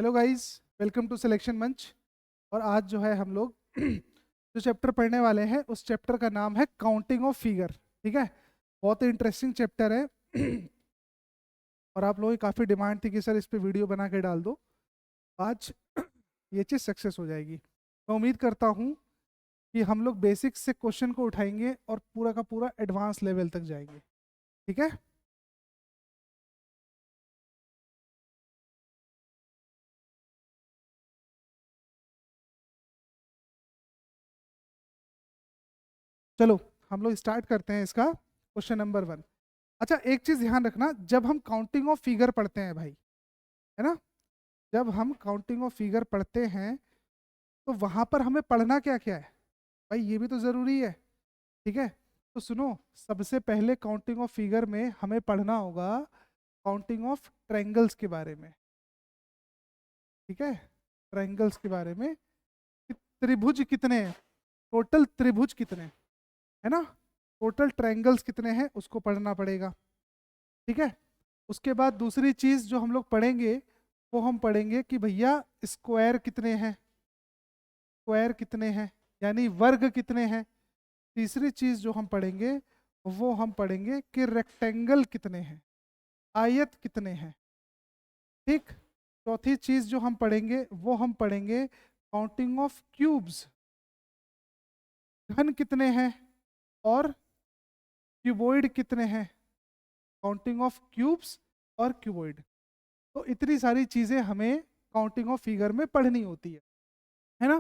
Hello guys, welcome to selection Manch. और आज जो है हम लोग जो चैप्टर पढ़ने वाले हैं उस चैप्टर का नाम है काउंटिंग ऑफ फिगर। ठीक है, बहुत ही इंटरेस्टिंग चैप्टर है। और आप लोगों की काफ़ी डिमांड थी कि सर इस पे वीडियो बना के डाल दो। आज ये चीज़ सक्सेस हो जाएगी। मैं उम्मीद करता हूँ कि हम लोग बेसिक्स से क्वेश्चन को उठाएंगे और पूरा का पूरा एडवांस लेवल तक जाएंगे। ठीक है, चलो हम लोग स्टार्ट करते हैं इसका क्वेश्चन नंबर 1। अच्छा, एक चीज़ ध्यान रखना, जब हम काउंटिंग ऑफ फिगर पढ़ते हैं भाई, है ना, जब हम काउंटिंग ऑफ फिगर पढ़ते हैं तो वहां पर हमें पढ़ना क्या क्या है भाई, ये भी तो जरूरी है। ठीक है, तो सुनो, सबसे पहले काउंटिंग ऑफ फिगर में हमें पढ़ना होगा काउंटिंग ऑफ ट्रायंगल्स के बारे में। ठीक है, ट्रायंगल्स के बारे में कि त्रिभुज कितने हैं, टोटल त्रिभुज कितने हैं, है ना, टोटल ट्रायंगल्स कितने हैं उसको पढ़ना पड़ेगा। ठीक है, उसके बाद दूसरी चीज जो हम लोग पढ़ेंगे वो हम पढ़ेंगे कि भैया स्क्वायर कितने हैं, स्क्वायर कितने हैं यानी वर्ग कितने हैं। तीसरी चीज जो हम पढ़ेंगे वो हम पढ़ेंगे कि रेक्टेंगल कितने हैं, आयत कितने हैं। ठीक, चौथी चीज जो हम पढ़ेंगे वो हम पढ़ेंगे काउंटिंग ऑफ क्यूब्स, घन कितने हैं और क्यूबॉइड कितने हैं, काउंटिंग ऑफ क्यूब्स और क्यूबॉइड। तो इतनी सारी चीजें हमें काउंटिंग ऑफ फिगर में पढ़नी होती है ना।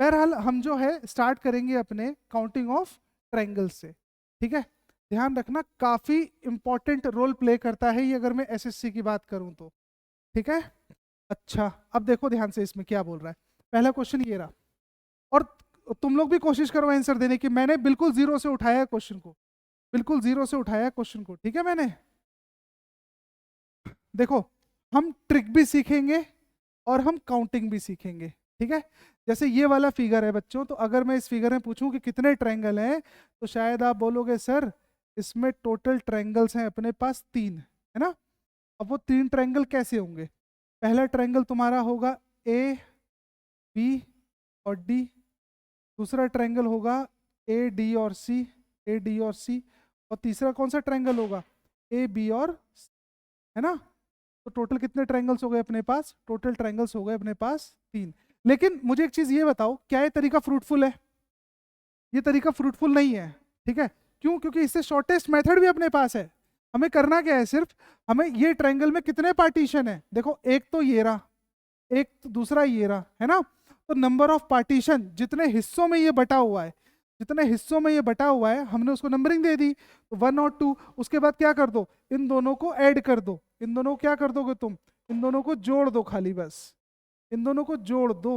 बहरहाल हम जो है स्टार्ट करेंगे अपने काउंटिंग ऑफ ट्रायंगल से। ठीक है, ध्यान रखना काफी इंपॉर्टेंट रोल प्ले करता है ये, अगर मैं एसएससी की बात करूं तो। ठीक है, अच्छा अब देखो ध्यान से इसमें क्या बोल रहा है। पहला क्वेश्चन ये रहा, और तुम लोग भी कोशिश करो आंसर देने की। मैंने बिल्कुल जीरो से उठाया है क्वेश्चन को, बिल्कुल जीरो से उठाया है क्वेश्चन को। ठीक है, मैंने देखो, हम ट्रिक भी सीखेंगे और हम काउंटिंग भी सीखेंगे। ठीक है, जैसे ये वाला फिगर है बच्चों, तो अगर मैं इस फिगर में पूछूं कि कितने ट्रायंगल हैं तो शायद आप बोलोगे सर इसमें टोटल ट्रायंगल्स हैं अपने पास 3, है ना। अब वो 3 ट्रायंगल कैसे होंगे, पहला ट्रायंगल तुम्हारा होगा ए बी और डी, दूसरा ट्रायंगल होगा ए डी और सी, ए डी और सी, और तीसरा कौन सा ट्रायंगल होगा, ए बी और, है ना। तो टोटल कितने ट्रायंगल्स हो गए अपने पास, टोटल ट्रायंगल्स हो गए अपने पास 3। लेकिन मुझे एक चीज ये बताओ, क्या ये तरीका फ्रूटफुल है, ये तरीका फ्रूटफुल नहीं है। ठीक है, क्यों, क्योंकि इससे शॉर्टेस्ट मेथड भी अपने पास है। हमें करना क्या है, सिर्फ हमें ये ट्रायंगल में कितने पार्टीशन है, देखो एक तो ये रहा, एक तो दूसरा ये रहा, है ना। तो नंबर ऑफ पार्टीशन, जितने हिस्सों में ये बटा हुआ है, जितने हिस्सों में ये बटा हुआ है हमने उसको नंबरिंग दे दी, तो 1 और 2। उसके बाद क्या कर दो, इन दोनों को ऐड कर दो, इन दोनों को क्या कर दोगे तुम, इन दोनों को जोड़ दो, खाली बस इन दोनों को जोड़ दो।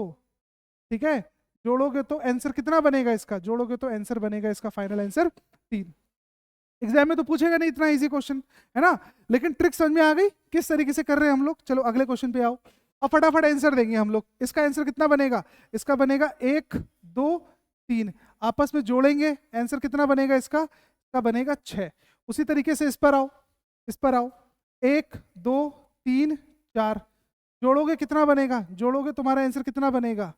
ठीक है, जोड़ोगे तो आंसर कितना बनेगा इसका, जोड़ोगे तो आंसर बनेगा इसका फाइनल आंसर 3। एग्जाम में तो पूछेगा नहीं इतना इजी क्वेश्चन, है ना। लेकिन ट्रिक समझ में आ गई किस तरीके से कर रहे हैं हम लोग। चलो अगले क्वेश्चन पे आओ, अब फटाफट आंसर देंगे हम लोग। इसका आंसर कितना बनेगा, इसका बनेगा 1 2 3, आपस में जोड़ेंगे आंसर कितना बनेगा इसका, इसका बनेगा 6। उसी तरीके से इस पर आओ, इस पर आओ, 1 2 3 4, जोड़ोगे कितना बनेगा, जोड़ोगे तुम्हारा आंसर कितना बनेगा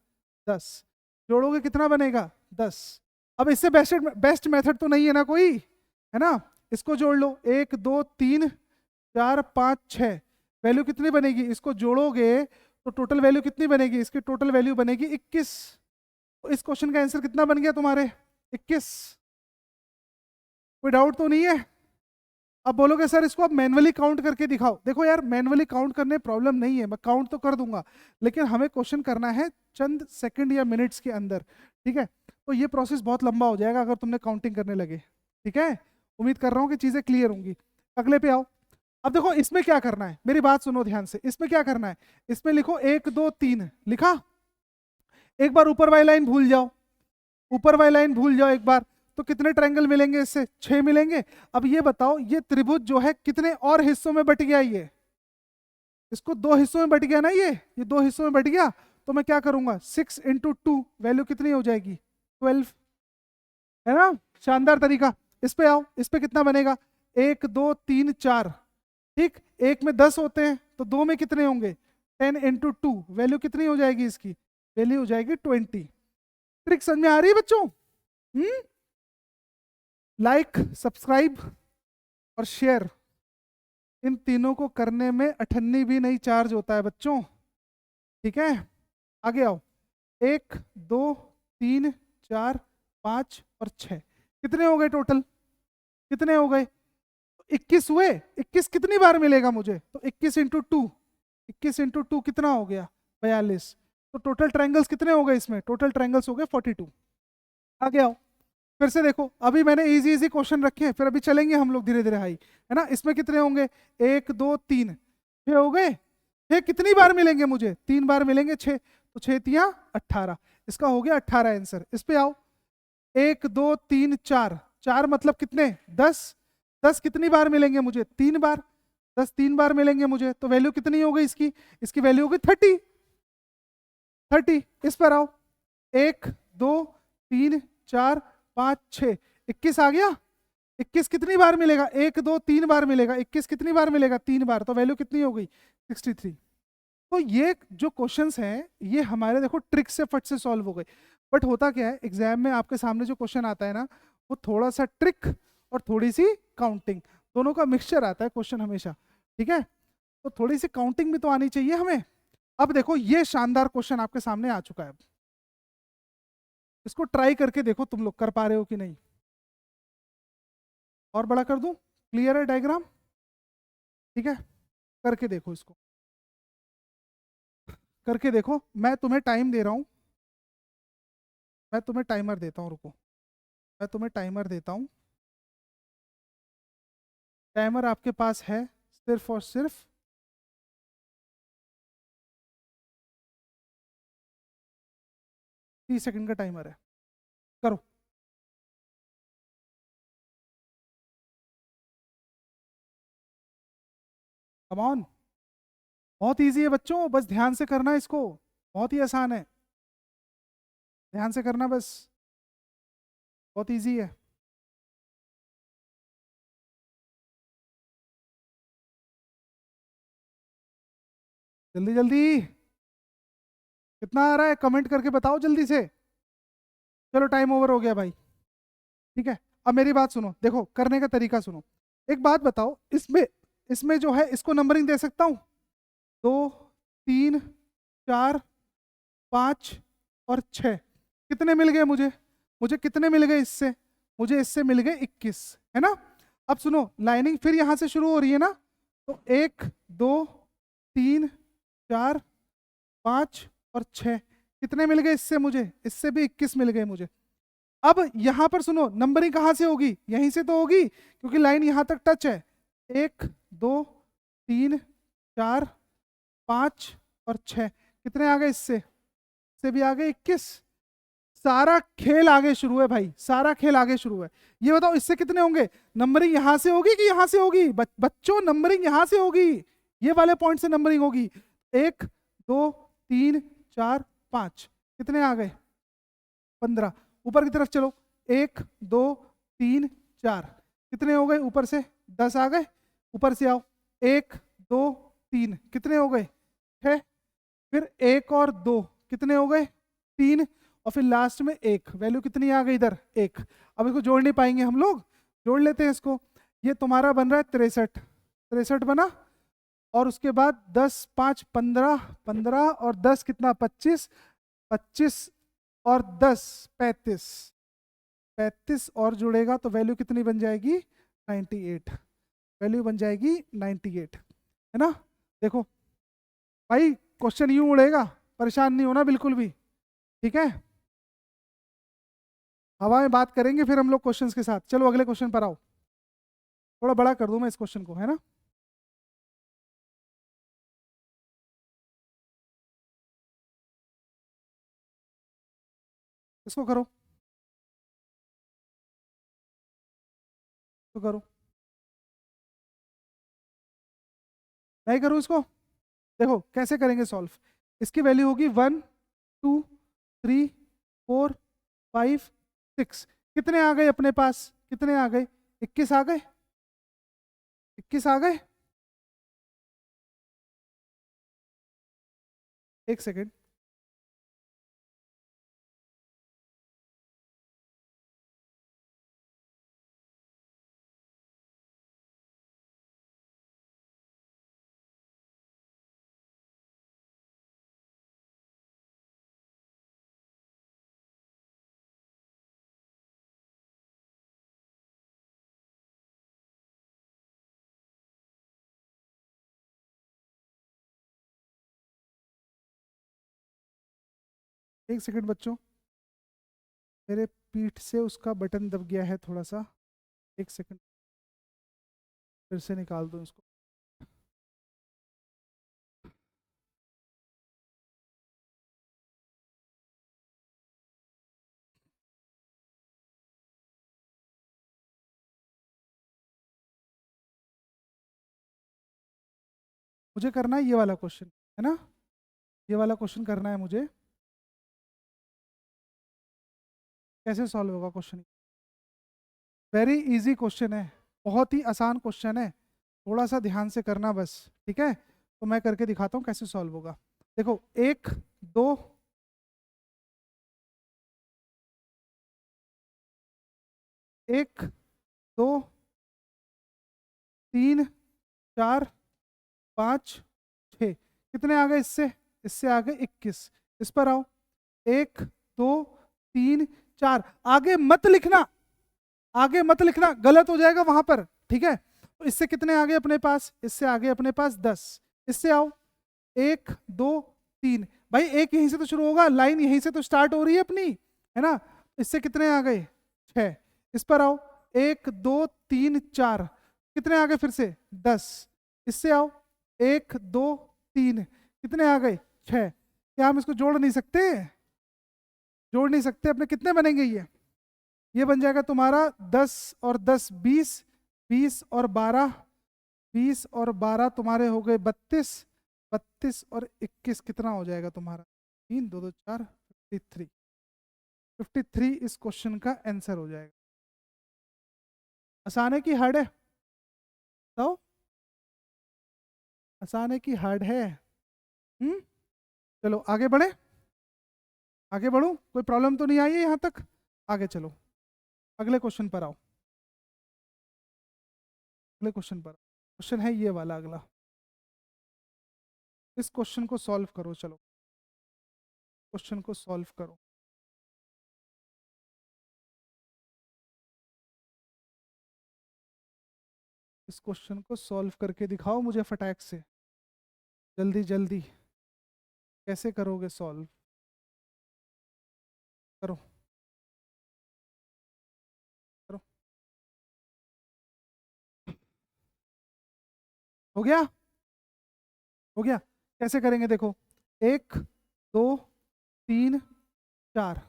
10, जोड़ोगे कितना बनेगा 10। अब इससे बेस्ट बेस्ट मेथड तो नहीं है ना कोई, है ना। इसको जोड़ लो, 1 2 3 4 5 6, वैल्यू कितनी बनेगी, इसको जोड़ोगे तो टोटल वैल्यू कितनी बनेगी, इसकी टोटल वैल्यू बनेगी 21। तो इस क्वेश्चन का आंसर कितना बन गया तुम्हारे 21। कोई डाउट तो नहीं है। अब बोलोगे सर इसको आप मैनुअली काउंट करके दिखाओ, देखो यार मैनुअली काउंट करने प्रॉब्लम नहीं है, मैं काउंट तो कर दूंगा, लेकिन हमें क्वेश्चन करना है चंद सेकंड या मिनट्स के अंदर। ठीक है, तो ये प्रोसेस बहुत लंबा हो जाएगा अगर तुमने काउंटिंग करने लगे। ठीक है, उम्मीद कर रहा हूँ कि चीजें क्लियर होंगी। अगले पे आओ। अब देखो इसमें क्या करना है, मेरी बात सुनो ध्यान से, इसमें क्या करना है, इसमें लिखो 1 2 3 लिखा, एक बार ऊपर वाली लाइन भूल जाओ, ऊपर वाली लाइन भूल जाओ एक बार, तो कितने ट्रायंगल मिलेंगे इससे, 6 मिलेंगे। अब ये बताओ ये त्रिभुज जो है कितने और हिस्सों में बट गया, ये इसको 2 हिस्सों में बट गया ना, ये 2 हिस्सों में बट गया। तो मैं क्या करूंगा, 6 × 2 वैल्यू कितनी हो जाएगी 12, है ना। शानदार तरीका। इस पे आओ, इस पे कितना बनेगा, 1 2 3 4। ठीक, एक में 10 होते हैं तो दो में कितने होंगे 10 इंटू 2 वैल्यू कितनी हो जाएगी इसकी? वैल्यू हो जाएगी 20। ट्रिक समझ में आ रही है बच्चों? लाइक, सब्सक्राइब और शेयर, इन तीनों को करने में 98 भी नहीं चार्ज होता है बच्चों। ठीक है, आगे आओ। 1 2 3 4 5 और 6, कितने हो गए टोटल? कितने हो गए? 21 हुए। 21 कितनी बार मिलेगा मुझे? तो 21 इंटू 2, 21 इंटू 2 कितना हो गया? 42। तो टोटल ट्रायंगल्स कितने हो गए इसमें? टोटल ट्रायंगल्स हो गए 42। आगे आओ, फिर से देखो, अभी मैंने इजी इजी क्वेश्चन रखे हैं, फिर अभी चलेंगे हम लोग धीरे धीरे हाई, है ना। इसमें कितने होंगे? 1 2 3, 6 हो गए। 6 कितनी बार मिलेंगे मुझे? 3 बार मिलेंगे 6, तो 6 तिया 18, इसका हो गया 18 आंसर। इस पे आओ, 1 2 3 4, 4 मतलब कितने? 10। 10 कितनी बार मिलेंगे मुझे? 3 बार। 10 3 बार मिलेंगे मुझे, तो वैल्यू कितनी हो गई इसकी? इसकी वैल्यू हो गई 30। 30। इस पर आओ, 1 2 3 4 5 6, 21 आ गया। 21 कितनी बार मिलेगा? 1 2 3 बार मिलेगा। 21 कितनी बार मिलेगा? 3 बार। तो वैल्यू कितनी हो गई? 63। तो ये जो क्वेश्चंस हैं ये हमारे देखो ट्रिक से फट से सॉल्व हो गए। बट होता क्या है, एग्जाम में आपके सामने जो क्वेश्चन आता है ना, वो थोड़ा सा ट्रिक और थोड़ी सी काउंटिंग, दोनों का मिक्सचर आता है क्वेश्चन हमेशा। ठीक है, तो थोड़ी सी काउंटिंग भी तो आनी चाहिए हमें। अब देखो ये शानदार क्वेश्चन आपके सामने आ चुका है, इसको ट्राई करके देखो तुम लोग कर पा रहे हो कि नहीं। और बड़ा कर दूं? क्लियर है डायग्राम? ठीक है, करके देखो इसको, करके देखो। मैं तुम्हें टाइम दे रहा हूं, मैं तुम्हें टाइमर देता हूं, रुको, मैं तुम्हें टाइमर देता हूं। टाइमर आपके पास है सिर्फ और सिर्फ 30 सेकंड का टाइमर है, करो। कम ऑन, बहुत इजी है बच्चों, बस ध्यान से करना इसको, बहुत ही आसान है, ध्यान से करना बस, बहुत इजी है। जल्दी जल्दी, कितना आ रहा है कमेंट करके बताओ जल्दी से। चलो टाइम ओवर हो गया भाई। ठीक है, अब मेरी बात सुनो, देखो करने का तरीका सुनो। एक बात बताओ, इसमें इसमें जो है इसको नंबरिंग दे सकता हूँ? 2 3 4 5 और 6, कितने मिल गए मुझे? मुझे कितने मिल गए इससे? मुझे इससे मिल गए 21, है ना। अब सुनो, लाइनिंग फिर यहां से शुरू हो रही है ना, तो 1 2 3 4 5 और 6, कितने मिल गए इससे मुझे? इससे भी 21 मिल गए मुझे। अब यहां पर सुनो, नंबरिंग कहां से होगी? यहीं से तो होगी, क्योंकि लाइन यहां तक टच है। 1 2 3 4 5 और 6, कितने आ गए इससे? से भी आ गए 21। सारा खेल आगे शुरू है भाई, सारा खेल आगे शुरू है। ये बताओ इससे कितने होंगे? नंबरिंग यहां से होगी कि यहां से होगी? बच्चों नंबरिंग यहां से होगी, ये वाले पॉइंट से नंबरिंग होगी। 1 2 3 4 5, कितने आ गए? 15। ऊपर की तरफ चलो, 1 2 3 4, कितने हो गए ऊपर से? 10 आ गए। ऊपर से आओ, 1 2 3, कितने हो गए? 6। फिर 1 और 2, कितने हो गए? 3। और फिर लास्ट में 1, वैल्यू कितनी आ गई इधर? 1। अब इसको जोड़ नहीं पाएंगे हम लोग, जोड़ लेते हैं इसको। ये तुम्हारा बन रहा है 63, 63 बना। और उसके बाद 10 5 15, 15 और 10 कितना? 25, 25 और 10 35, 35 और जुड़ेगा तो वैल्यू कितनी बन जाएगी? 98, वैल्यू बन जाएगी 98, है ना। देखो भाई क्वेश्चन यूं उड़ेगा, परेशान नहीं होना बिल्कुल भी, ठीक है। हवा में बात करेंगे फिर हम लोग क्वेश्चंस के साथ। चलो अगले क्वेश्चन पर आओ, थोड़ा बड़ा कर दूं मैं इस क्वेश्चन को, है ना। इसको करो, तो करो, नहीं करूँ इसको। देखो कैसे करेंगे सॉल्व। इसकी वैल्यू होगी 1 2 3 4 5 6, कितने आ गए अपने पास? कितने आ गए? 21 आ गए, 21 आ गए। एक सेकेंड, एक सेकेंड बच्चों, मेरे पीठ से उसका बटन दब गया है थोड़ा सा, एक सेकेंड, फिर से निकाल दूं इसको। मुझे करना है ये वाला क्वेश्चन, है ना, ये वाला क्वेश्चन करना है मुझे। कैसे सॉल्व होगा क्वेश्चन? वेरी इजी क्वेश्चन है, बहुत ही आसान क्वेश्चन है, थोड़ा सा ध्यान से करना बस, ठीक है। तो मैं करके दिखाता हूँ कैसे सॉल्व होगा। देखो, एक, दो, एक, दो, तीन, चार, पाँच, छः, कितने आ गए इससे? इससे आ गए 21। इस पर आओ, एक, दो, तीन, चार, आगे मत लिखना, आगे मत लिखना, गलत हो जाएगा वहां पर, ठीक है। तो इससे कितने आ गए अपने पास? इससे आगे अपने पास 10। इससे आओ, एक, दो, तीन, भाई एक यहीं से तो शुरू होगा, लाइन यहीं से तो स्टार्ट हो रही है अपनी, है ना। इससे कितने आ गए? 6। इस पर आओ, एक, दो, तीन, चार, कितने आ गए फिर से? 10। इससे आओ, एक, दो, तीन, कितने आ गए? 6। क्या हम इसको जोड़ नहीं सकते? जोड़ नहीं सकते अपने, कितने बनेंगे ये बन जाएगा तुम्हारा 10 और 10 20, 20 और 12, 20 और 12 तुम्हारे हो गए 32, 32 और 21 कितना हो जाएगा तुम्हारा? 3, 2, 2, 4, 53। 53 इस क्वेश्चन का आंसर हो जाएगा। आसान है कि हार्ड है? तो आसान है कि हार्ड है? चलो आगे बढ़े, आगे बढ़ो, कोई प्रॉब्लम तो नहीं आई है यहाँ तक? आगे चलो, अगले क्वेश्चन पर आओ, अगले क्वेश्चन पर। क्वेश्चन है ये वाला अगला, इस क्वेश्चन को सॉल्व करो, चलो क्वेश्चन को सॉल्व करो। इस क्वेश्चन को सॉल्व करके दिखाओ मुझे फटाक से, जल्दी जल्दी। कैसे करोगे सॉल्व? करो, करो। हो गया, हो गया। कैसे करेंगे देखो, एक, दो, तीन, चार,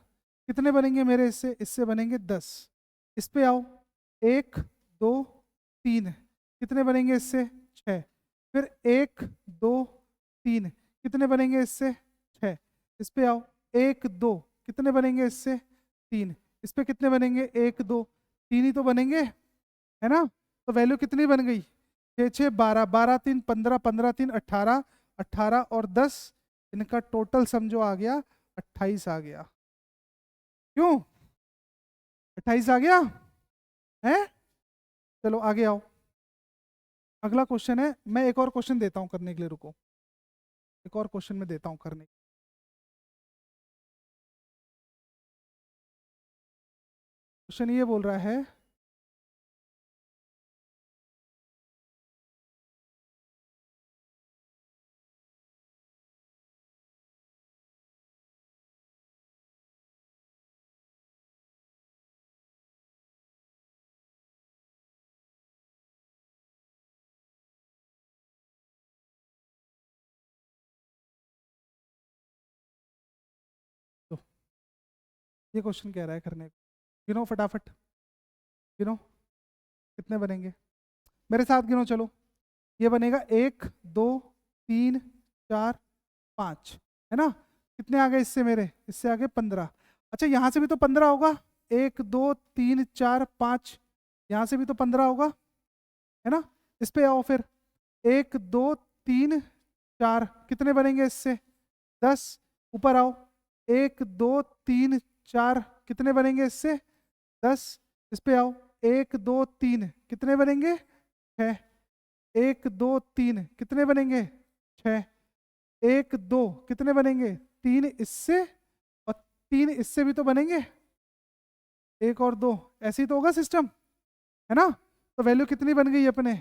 कितने बनेंगे मेरे? इससे बनेंगे 10। इस पे आओ, एक, दो, तीन, कितने बनेंगे इससे? 6। फिर एक, दो, तीन, कितने बनेंगे इससे? 6। इस पे आओ, एक, दो, कितने बनेंगे इससे? 3। इस पे कितने बनेंगे? एक, दो, तीन ही तो बनेंगे, है ना। तो वैल्यू कितनी बन गई? 6, 6, 12, 12, 3, 15, 15, 3, 18, 18 और 10, इनका टोटल समझो आ गया 28 आ गया। क्यों 28 आ गया है? चलो आगे आओ, अगला क्वेश्चन है, मैं एक और क्वेश्चन देता हूं करने के लिए, रुको, एक और क्वेश्चन में देता हूं करने। क्वेश्चन ये बोल रहा है, तो ये क्वेश्चन कह रहा है करने को, गिनो फटाफट, गिनो, कितने बनेंगे? मेरे साथ गिनो चलो। ये बनेगा एक, दो, तीन, चार, पाँच, है ना। कितने आ गए इससे मेरे? इससे आ गए 15। अच्छा यहाँ से भी तो 15 होगा, एक, दो, तीन, चार, पाँच, यहाँ से भी तो 15 होगा, है ना। इस पे आओ फिर, एक, दो, तीन, चार, कितने बनेंगे इससे? 10, ऊपर आओ, 1 2 3 4, कितने बनेंगे इससे? 10। इस पे आओ, 1 2 3, कितने बनेंगे? 6। 1 2 3, कितने बनेंगे? 6। 1 2, कितने बनेंगे? 3 इससे, और 3 इससे भी तो बनेंगे, 1 और 2, ऐसे ही तो होगा सिस्टम, है ना? तो वैल्यू कितनी बन गई अपने?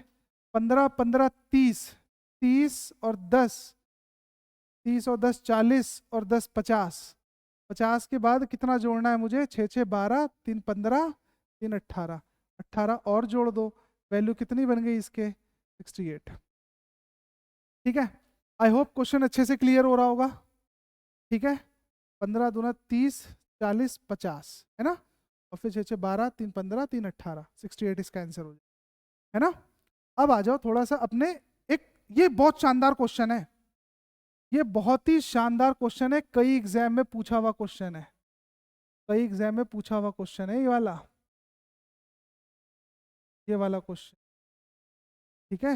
15 15 30, 30 और 10, 30 और 10 40, और 10 50। 50 के बाद कितना जोड़ना है मुझे? 6 6 12, 3 15, 3 18, 18 और जोड़ दो, वैल्यू कितनी बन गई इसके? 68। ठीक है, आई होप क्वेश्चन अच्छे से क्लियर हो रहा होगा। ठीक है, 15 दूना 30, 40 50, है ना? और फिर 6 6 12, 3 15, 3 18, 68 इसका आंसर हो जाए, है ना? अब आ जाओ थोड़ा सा अपने एक, ये बहुत शानदार क्वेश्चन है, ये बहुत ही शानदार क्वेश्चन है, कई एग्जाम में पूछा हुआ क्वेश्चन है, कई एग्जाम में पूछा हुआ क्वेश्चन है ये वाला क्वेश्चन। ठीक है,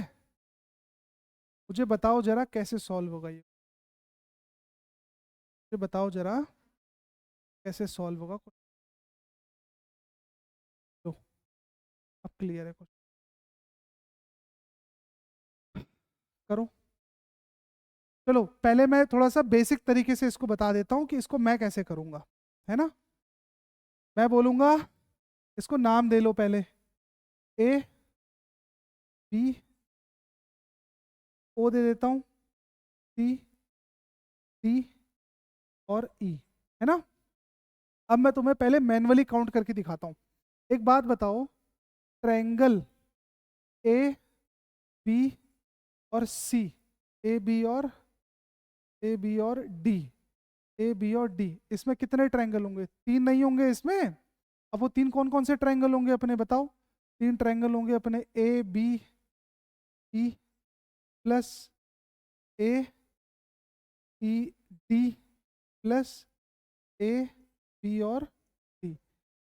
मुझे बताओ जरा कैसे सॉल्व होगा ये, मुझे बताओ जरा कैसे सॉल्व होगा। तो अब क्लियर है क्वेश्चन, करो। चलो पहले मैं थोड़ा सा बेसिक तरीके से इसको बता देता हूँ कि इसको मैं कैसे करूँगा, है ना? मैं बोलूँगा, इसको नाम दे लो पहले, ए बी, ओ दे देता हूँ, सी, डी और ई, है ना? अब मैं तुम्हें पहले मैन्युअली काउंट करके दिखाता हूँ। एक बात बताओ, ट्रायंगल ए बी और सी, ए बी और डी, ए बी और डी, इसमें कितने ट्रायंगल होंगे? 3 नहीं होंगे इसमें? अब वो 3 कौन कौन से ट्रायंगल होंगे अपने, बताओ? 3 ट्रायंगल होंगे अपने, A B E plus A E D plus A B और डी।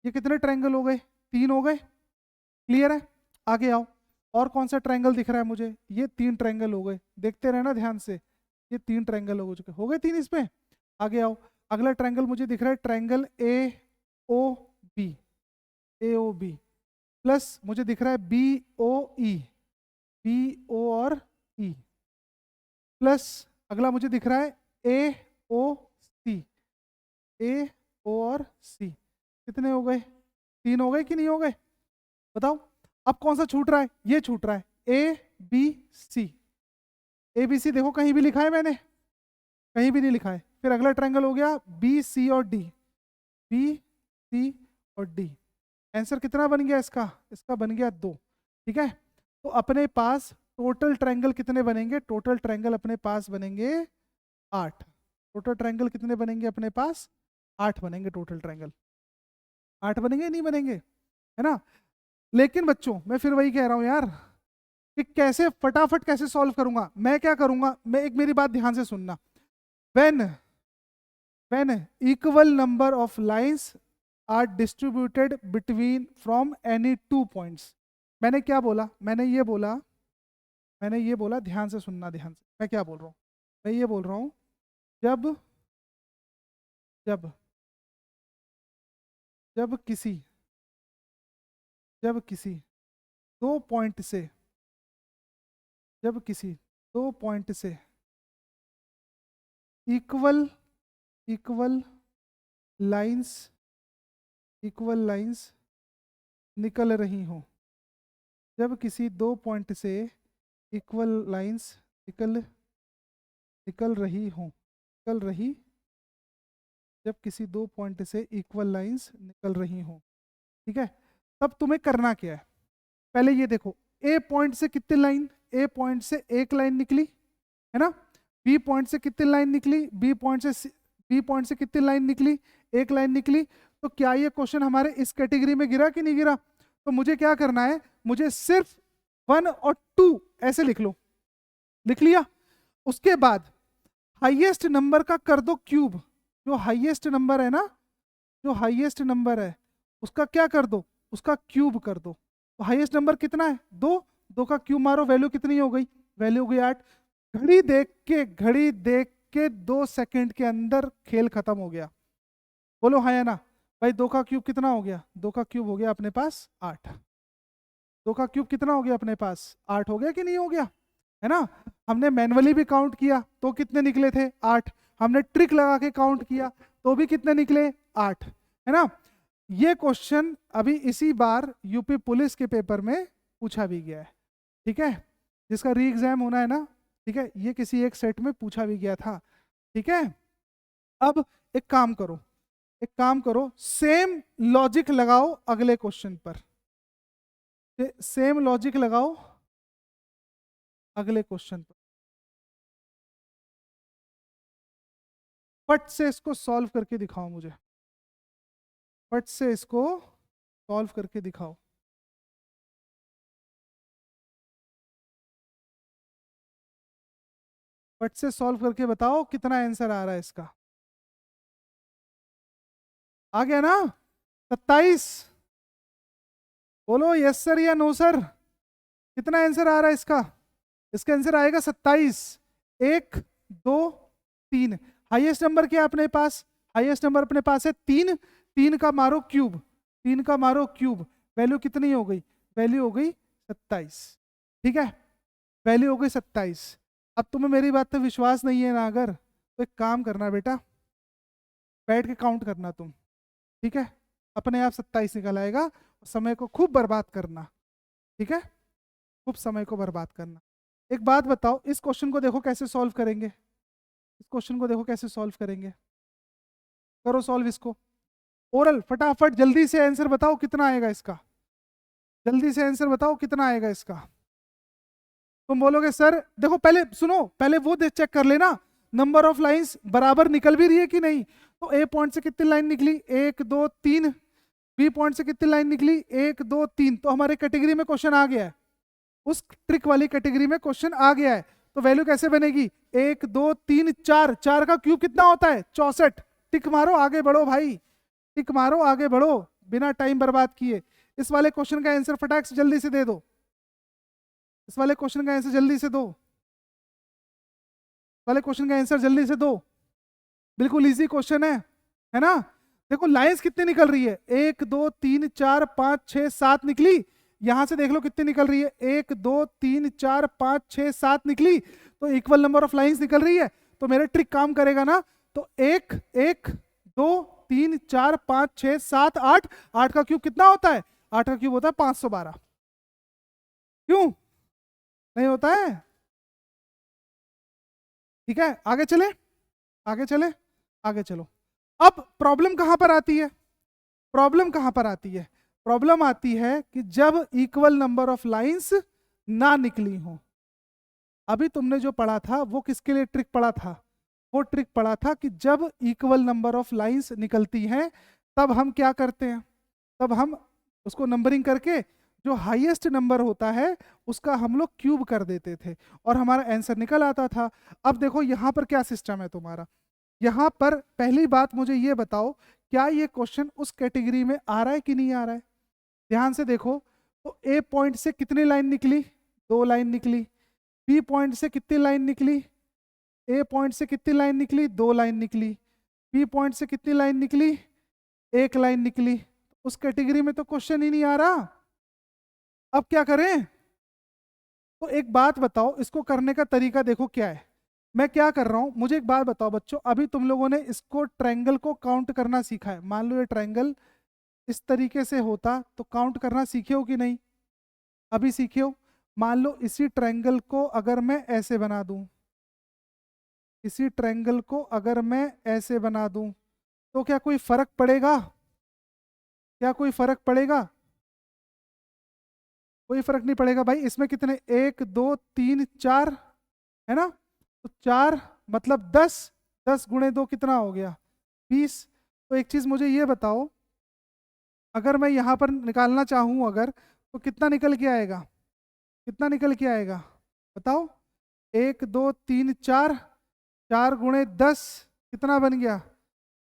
ये कितने ट्रायंगल हो गए? 3 हो गए। क्लियर है? आगे आओ, और कौन सा ट्रायंगल दिख रहा है मुझे? ये 3 ट्रायंगल हो गए, देखते रहना ध्यान से, ये 3 ट्रायंगल हो चुके, हो गए 3 इसमें। आगे आओ, अगला ट्रायंगल मुझे दिख रहा है triangle A O B, A O B plus मुझे दिख रहा है बी ओ ई, बी ओ और ई प्लस अगला मुझे दिख रहा है ए ओ सी, ए ओ और सी। कितने हो गए? 3 हो गए कि नहीं हो गए? बताओ। अब कौन सा छूट रहा है? ये छूट रहा है, A B C. A B C देखो कहीं भी लिखा है मैंने? कहीं भी नहीं लिखा है। फिर अगला ट्रायंगल हो गया बी सी और डी, बी सी और डी। आंसर कितना बन गया इसका? इसका बन गया 2। ठीक है, तो अपने पास टोटल ट्रायंगल कितने बनेंगे? टोटल ट्रायंगल अपने पास बनेंगे 8। टोटल ट्रायंगल कितने बनेंगे अपने पास? 8 बनेंगे टोटल ट्रायंगल। 8 बनेंगे नहीं बनेंगे? है ना? लेकिन बच्चों मैं फिर वही कह रहा हूं यार, कि कैसे फटाफट कैसे सॉल्व करूंगा। मैं क्या करूंगा, मैं एक, मेरी बात ध्यान से सुनना। when equal number of lines are distributed between from any 2 points, मैंने क्या बोला? मैंने ये बोला, ध्यान से सुनना, ध्यान से। मैं क्या बोल रहा हूँ? मैं ये बोल रहा हूँ, जब जब जब किसी जब किसी 2 पॉइंट से जब किसी 2 पॉइंट से इक्वल इक्वल लाइंस निकल रही हो, जब किसी 2 पॉइंट से इक्वल लाइंस निकल रही जब किसी 2 पॉइंट से इक्वल लाइंस निकल रही हो, ठीक है, तब तुम्हें करना क्या है? पहले ये देखो, ए पॉइंट से कितनी लाइन? ए पॉइंट से एक लाइन निकली, है ना? बी पॉइंट से कितनी लाइन निकली? बी पॉइंट से कितनी लाइन निकली? एक लाइन निकली। तो क्या ये क्वेश्चन हमारे इस कैटेगरी में गिरा कि नहीं गिरा? तो मुझे क्या करना है? मुझे सिर्फ 1 और 2 ऐसे लिख लो। लिख लिया? उसके बाद हाईएस्ट नंबर का कर दो क्यूब। जो हाईएस्ट नंबर है ना, जो हाईएस्ट नंबर है उसका क्या कर दो? उसका क्यूब कर दो। तो हाईएस्ट नंबर कितना है? 2 का क्यूब मारो, वैल्यू कितनी हो गई? वैल्यू हो गई 8। घड़ी देख के 2 सेकंड के अंदर खेल खत्म हो गया। बोलो हाँ या ना। भाई 2 का क्यूब कितना हो गया? 2 का क्यूब हो गया अपने पास 8। 2 का क्यूब कितना हो गया अपने पास? 8 हो गया कि नहीं हो गया? है ना। हमने मैनुअली भी काउंट किया तो कितने निकले थे? 8। हमने ट्रिक लगा के काउंट किया तो भी कितने निकले? 8। है ना। ये क्वेश्चन अभी इसी बार यूपी पुलिस के पेपर में पूछा भी गया है। ठीक है, जिसका री एग्जाम होना है ना। ठीक है, ये किसी एक सेट में पूछा भी गया था। ठीक है, अब एक काम करो, एक काम करो, सेम लॉजिक लगाओ अगले क्वेश्चन पर। सेम लॉजिक लगाओ अगले क्वेश्चन पर। फट से इसको सॉल्व करके दिखाओ मुझे। फट से इसको सॉल्व करके दिखाओ। फट से सॉल्व करके बताओ कितना आंसर आ रहा है इसका। आ गया ना? 27। बोलो यस सर या नो सर। कितना आंसर आ रहा है इसका? इसका आंसर आएगा 27। 1 2 3। हाईएस्ट नंबर क्या है अपने पास? हाईएस्ट नंबर अपने पास है 3। 3 का मारो क्यूब, 3 का मारो क्यूब। वैल्यू कितनी हो गई? वैल्यू हो गई 27। ठीक है, वैल्यू हो गई 27। अब तुम्हें मेरी बात पे विश्वास नहीं है ना अगर, तो एक काम करना बेटा, बैठ के काउंट करना तुम। ठीक है, अपने आप 27 निकल आएगा। समय को खूब बर्बाद करना। ठीक है, खूब समय को बर्बाद करना। एक बात बताओ, इस क्वेश्चन को देखो कैसे सॉल्व करेंगे। इस क्वेश्चन को देखो कैसे सॉल्व करेंगे। करो सॉल्व इसको। ओरल फटाफट जल्दी से आंसर बताओ कितना आएगा इसका। जल्दी से आंसर बताओ कितना आएगा इसका। तुम बोलोगे सर देखो पहले सुनो, पहले वो चेक कर लेना नंबर ऑफ लाइंस बराबर निकल भी रही है कि नहीं। तो ए पॉइंट से कितनी लाइन निकली? 1 2 3। बी पॉइंट से कितनी लाइन निकली? 1 2 3। तो हमारे कैटेगरी में क्वेश्चन आ गया है, उस ट्रिक वाली कैटेगरी में क्वेश्चन आ गया है। तो वैल्यू कैसे बनेगी? 1 2 3 4। 4 का क्यूब कितना होता है? 64। टिक मारो आगे बढ़ो भाई, टिक मारो आगे बढ़ो बिना टाइम बर्बाद किए। इस वाले क्वेश्चन का आंसर फटाक से जल्दी से दे दो। इस वाले क्वेश्चन का आंसर जल्दी से दो। वाले क्वेश्चन का आंसर जल्दी से दो। बिल्कुल इजी क्वेश्चन है ना। देखो लाइंस कितनी निकल रही है? 1 2 3 4 5 6 7 निकली। यहां से देख लो कितनी निकल रही है? 1 2 3 4 5 6 7 निकली। तो इक्वल नंबर ऑफ लाइंस निकल रही है। तो मेरा ट्रिक काम करेगा ना। तो 1 1 2 3 4 5 6 7 8। 8 का क्यूब कितना होता है? 8 का क्यूब होता है 512। क्यों नहीं होता है? ठीक है, आगे चले, आगे चले, आगे चलो। अब प्रॉब्लम कहां पर आती है? प्रॉब्लम कहां पर आती है? प्रॉब्लम आती है कि जब इक्वल नंबर ऑफ लाइंस ना निकली हो। अभी तुमने जो पढ़ा था वो किसके लिए ट्रिक पढ़ा था? वो ट्रिक पढ़ा था कि जब इक्वल नंबर ऑफ लाइंस निकलती हैं तब हम क्या करते हैं? तब हम उसको नंबरिंग करके जो हाईएस्ट नंबर होता है उसका हम लोग क्यूब कर देते थे और हमारा आंसर निकल आता था। अब देखो यहाँ पर क्या सिस्टम है तुम्हारा। यहाँ पर पहली बात मुझे ये बताओ, क्या ये क्वेश्चन उस कैटेगरी में आ रहा है कि नहीं आ रहा है? ध्यान से देखो। तो ए पॉइंट से कितनी लाइन निकली? 2 लाइन निकली। बी पॉइंट से कितनी लाइन निकली? ए पॉइंट से कितनी लाइन निकली? 2 लाइन निकली। बी पॉइंट से कितनी लाइन निकली? 1 लाइन निकली। उस कैटेगरी में तो क्वेश्चन ही नहीं आ रहा। अब क्या करें? तो एक बात बताओ, इसको करने का तरीका देखो क्या है। मैं क्या कर रहा हूं, मुझे एक बात बताओ बच्चों, अभी तुम लोगों ने इसको ट्रायंगल को काउंट करना सीखा है। मान लो ये ट्रायंगल इस तरीके से होता तो काउंट करना सीखे हो कि नहीं? अभी सीखे हो। मान लो इसी ट्रायंगल को अगर मैं ऐसे बना दूं, इसी ट्रायंगल को अगर मैं ऐसे बना दूं तो क्या कोई फर्क पड़ेगा? क्या कोई फर्क पड़ेगा? कोई फर्क नहीं पड़ेगा भाई। इसमें कितने? 1 2 3 4 है ना। तो 4 मतलब 10। 10 गुणे 2 कितना हो गया? 20। तो एक चीज मुझे ये बताओ, अगर मैं यहाँ पर निकालना चाहूँ अगर, तो कितना निकल के आएगा? कितना निकल के आएगा बताओ? 1 2 3 4। 4 गुणे 10 कितना बन गया?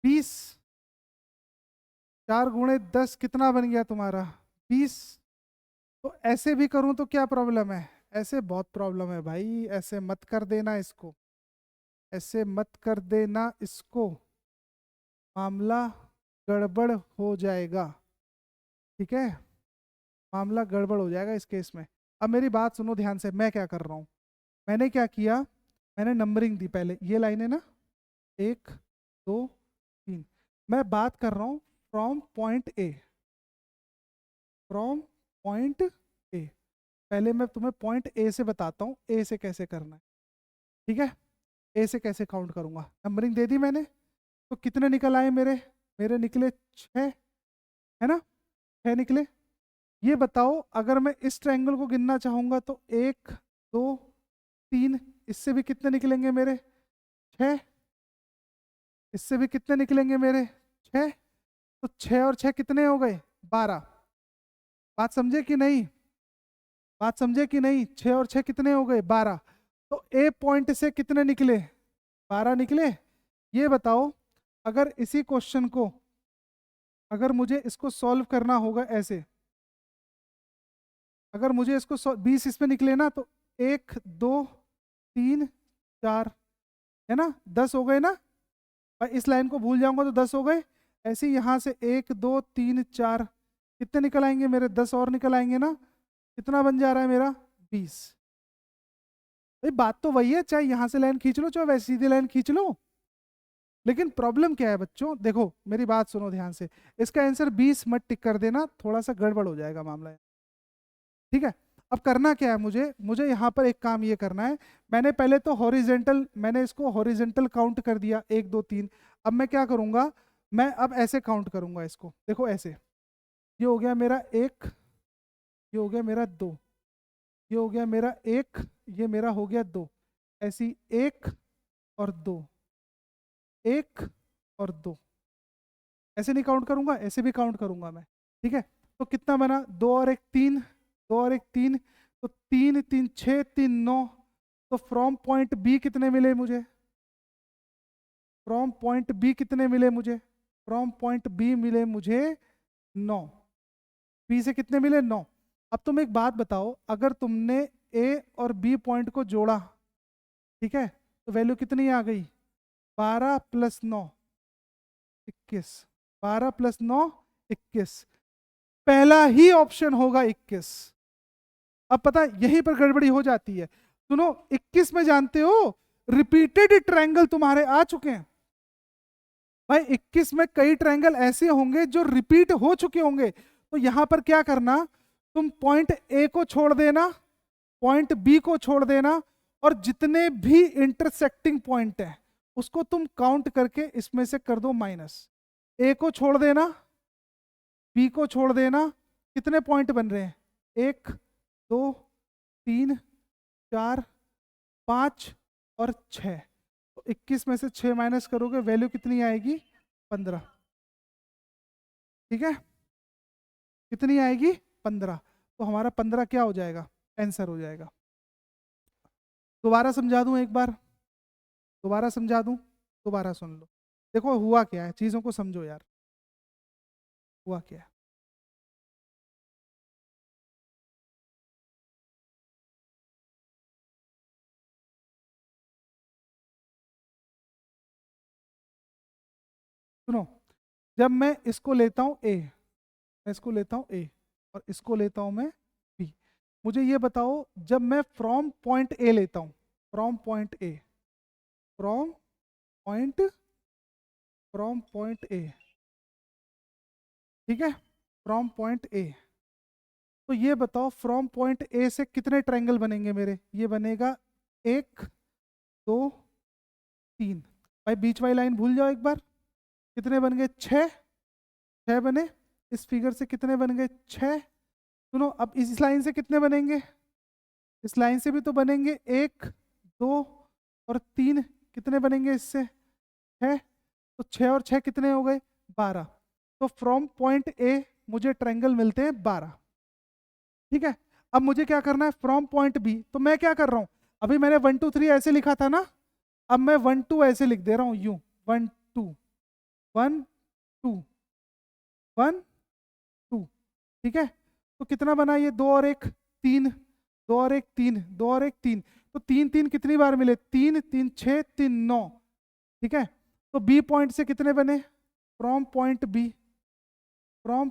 20। 4 गुणे 10 कितना बन गया तुम्हारा? 20। तो ऐसे भी करूं तो क्या प्रॉब्लम है? ऐसे बहुत प्रॉब्लम है भाई, ऐसे मत कर देना इसको। ऐसे मत कर देना इसको, मामला गड़बड़ हो जाएगा। ठीक है, मामला गड़बड़ हो जाएगा इस केस में। अब मेरी बात सुनो ध्यान से, मैं क्या कर रहा हूँ, मैंने क्या किया, मैंने नंबरिंग दी पहले, ये लाइन है ना, 1 2 3। मैं बात कर रहा हूँ from point A, from point A. पहले मैं तुम्हें पॉइंट ए से बताता हूँ ए से कैसे करना है। ठीक है, ए से कैसे काउंट करूँगा, नंबरिंग दे दी मैंने। तो कितने निकल आए मेरे, मेरे निकले 6, है ना, 6 निकले। ये बताओ अगर मैं इस ट्रायंगल को गिनना चाहूँगा तो 1 2 3, इससे भी कितने निकलेंगे मेरे, 6। इससे भी कितने निकलेंगे मेरे, 6। तो 6 और 6 कितने हो गए, 12। बात समझे कि नहीं, बात समझे कि नहीं, 6 और 6 कितने हो गए, 12। तो ए पॉइंट से कितने निकले, 12 निकले। ये बताओ अगर इसी क्वेश्चन को, अगर मुझे इसको सॉल्व करना होगा ऐसे, अगर मुझे इसको 20 इसमें निकले ना, तो 1 2 3 4, है ना, 10 हो गए ना। भाई इस लाइन को भूल जाऊंगा तो 10 हो गए। ऐसे ही यहाँ से 1 2 3 4, कितने निकल आएंगे मेरे, 10 और निकल आएंगे ना। कितना बन जा रहा है मेरा, 20। भाई बात तो वही है, चाहे यहाँ से लाइन खींच लो चाहे वैसे सीधी लाइन खींच लो। लेकिन प्रॉब्लम क्या है बच्चों, देखो मेरी बात सुनो ध्यान से, इसका आंसर 20 मत टिक कर देना, थोड़ा सा गड़बड़ हो जाएगा मामला। ठीक है, अब करना क्या है मुझे, मुझे यहाँ पर एक काम ये करना है। मैंने पहले तो हॉरिजेंटल, मैंने इसको हॉरिजेंटल काउंट कर दिया 1 2 3। अब मैं क्या करूँगा, मैं अब ऐसे काउंट करूँगा इसको, देखो ऐसे, ये हो गया मेरा 1, ये हो गया मेरा 2, ये हो गया मेरा 1, ये मेरा हो गया 2। ऐसी 1 और 2, 1 और 2, ऐसे नहीं काउंट करूँगा, ऐसे भी काउंट करूँगा मैं। ठीक है, तो कितना बना, 2 और 1 3, 2 और 1 3, तो 3 3 6 3 9। तो फ्रॉम पॉइंट बी कितने मिले मुझे, फ्रॉम पॉइंट बी कितने मिले मुझे, फ्रॉम पॉइंट बी मिले मुझे 9। बी से कितने मिले, 9। अब तुम एक बात बताओ, अगर तुमने ए और बी पॉइंट को जोड़ा, ठीक है, तो वैल्यू कितनी आ गई, 12 + 9 21, 12 + 9 21। पहला ही ऑप्शन होगा 21। अब पता है यहीं पर गड़बड़ी हो जाती है। सुनो 21 में जानते हो रिपीटेड ट्रायंगल तुम्हारे आ चुके हैं। भाई 21 में कई ट्रायंगल ऐसे होंगे जो रिपीट हो चुके होंगे। तो यहां पर क्या करना, तुम पॉइंट ए को छोड़ देना, पॉइंट बी को छोड़ देना, और जितने भी इंटरसेक्टिंग पॉइंट है उसको तुम काउंट करके इसमें से कर दो माइनस। ए को छोड़ देना, बी को छोड़ देना, कितने पॉइंट बन रहे हैं, 1 2 3 4 5 और 6। तो 21 में से 6 माइनस करोगे वैल्यू कितनी आएगी, 15। ठीक है, कितनी आएगी, 15। तो हमारा 15 क्या हो जाएगा, आंसर हो जाएगा। दोबारा समझा दूं एक बार, दोबारा समझा दूं, दोबारा सुन लो। देखो हुआ क्या है, चीजों को समझो यार, हुआ क्या है। सुनो, जब मैं इसको लेता हूं ए, मैं इसको लेता हूं ए, और इसको लेता हूं मैं बी, मुझे ये बताओ जब मैं फ्रॉम पॉइंट ए लेता हूं, from point A, from point, from point A, ठीक है, फ्रॉम पॉइंट ए, तो ये बताओ फ्रॉम पॉइंट ए से कितने ट्रायंगल बनेंगे मेरे, ये बनेगा 1 2 3। भाई बीच वाली लाइन भूल जाओ एक बार, कितने बन गए, 6, 6 बने। इस फिगर से कितने बन गए, 6। सुनो अब इस लाइन से कितने बनेंगे, इस लाइन से भी तो बनेंगे, 1 2 और 3, कितने बनेंगे इससे, 6। तो 6 और 6 कितने हो गए, 12। तो फ्रॉम पॉइंट ए मुझे ट्रायंगल मिलते हैं 12। ठीक है, अब मुझे क्या करना है फ्रॉम पॉइंट बी, तो मैं क्या कर रहा हूं, अभी मैंने 1 2 3 ऐसे लिखा था ना, अब मैं 1 2 ऐसे लिख दे रहा हूं, यूं 1 2 1 2 1 2। ठीक है, तो कितना बना ये, 2 और 1 3, 2 और 1 3, 2 और 1 3। तो 3 3 कितनी बार मिले, 3 3 6 3 9, ठीक है। तो बी पॉइंट से कितने बने, from point B, from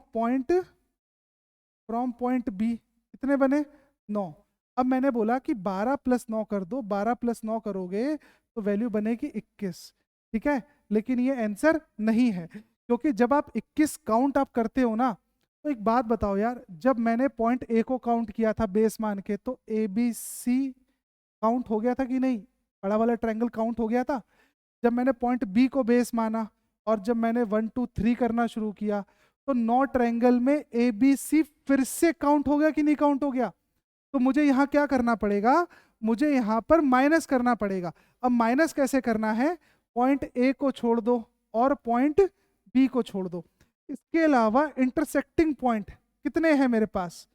point B कितने बने, 9। अब मैंने बोला कि 12 + 9 कर दो, 12 + 9 करोगे तो वैल्यू बनेगी 21, ठीक है। लेकिन ये आंसर नहीं है, क्योंकि जब आप 21 काउंट आप करते हो ना, तो एक बात बताओ यार, जब मैंने पॉइंट ए को काउंट किया था बेस मान के, तो ए बी सी काउंट हो गया था कि नहीं, बड़ा वाला ट्रायंगल काउंट हो गया था। जब मैंने पॉइंट बी को बेस माना और जब मैंने 1 2 3 करना शुरू किया, तो 9 ट्रायंगल में ए बी सी फिर से काउंट हो गया कि नहीं काउंट हो गया। तो मुझे यहाँ क्या करना पड़ेगा, मुझे यहाँ पर माइनस करना पड़ेगा। अब माइनस कैसे करना है, पॉइंट ए को छोड़ दो और पॉइंट बी को छोड़ दो। इसके अलावा इंटरसेक्टिंग पॉइंट कितने हैं मेरे पास,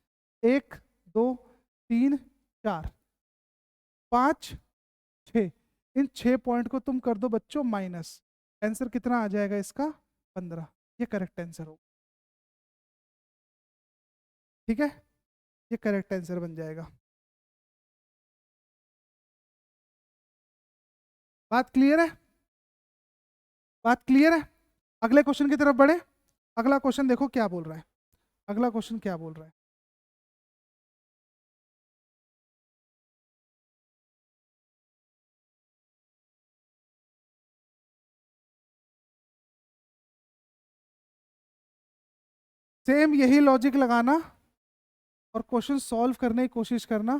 1 2 3 4 5 6, इन 6 पॉइंट को तुम कर दो बच्चों माइनस, आंसर कितना आ जाएगा इसका, 15। ये करेक्ट आंसर होगा, ठीक है, ये करेक्ट आंसर बन जाएगा। बात क्लियर है, बात क्लियर है। अगले क्वेश्चन की तरफ बढ़े। अगला क्वेश्चन देखो क्या बोल रहा है, अगला क्वेश्चन क्या बोल रहा है। सेम यही लॉजिक लगाना और क्वेश्चन सॉल्व करने की कोशिश करना।